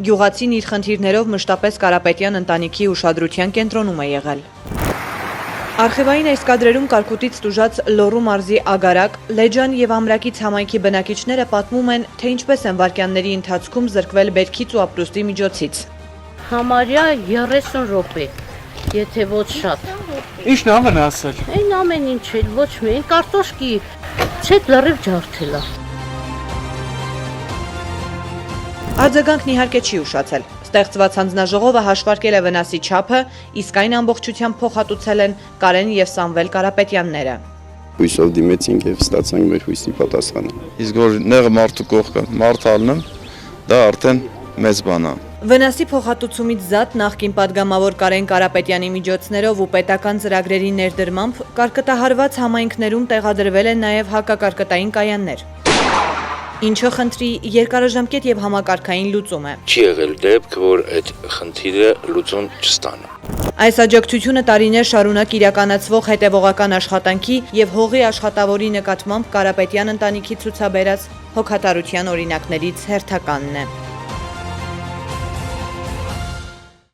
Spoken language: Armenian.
Գյուղացին իր խնդիրներով մշտապես Կարապետյան ընտանիքի ուշադրության կենտրոնում է եղել։ Արխիվային այս կադրերում կարկուտից տուժած Լոռու մարզի Ագարակ, Լեջան և Ամրակից համայնքի բնակիչները պատմում են, թե ինչպես են վայրկյանների ընթացքում զրկվել բերքից ու ապրուստի միջոցից։ Համարյա 30 րոպե, եթե ոչ շատ։ Ի՞նչն է վնասել։ Այն ամեն ինչ էլ ոչ միայն կարտոշկի ցետ լրիվ ջարդել է։ Արձագանքն իհարկե չի ուշացել։ Ստեղծված հանձնաժողովը հաշվարկել է վնասի չափը, իսկ այն ամբողջությամբ փոխհատուցել են Կարեն և Սամվել Կարապետյանները։ Հույսով դիմեցինք և ստացանք մեր հույսի պատասխանը։ Իսկ որ նեղը մարդու կողքը մարդ ալնեմ, դա արդեն մեծ բան է։ Վնասի փոխհատուցումից զատ նախկին падգամավոր Կարեն Կարապետյանի միջոցներով ու պետական ծրագրերի ներդրմամբ կարկտահարված համայնքներում տեղադրվել են նաև հակակարկտային կայաններ, ինչը խնդրի երկարաժամկետ և համակարգային լուծում է։ Չի եղել դեպք, որ այդ խնդիրը լուծում չստանա։ Այս աջակցությունը տարիներ շարունակ իրականացվող հետևողական աշխատանքի և հողի աշխատավորի նկատմամբ Կարապետյան ընտանիքի ցուցաբերած հոգատարության օրինակներից հերթականն է։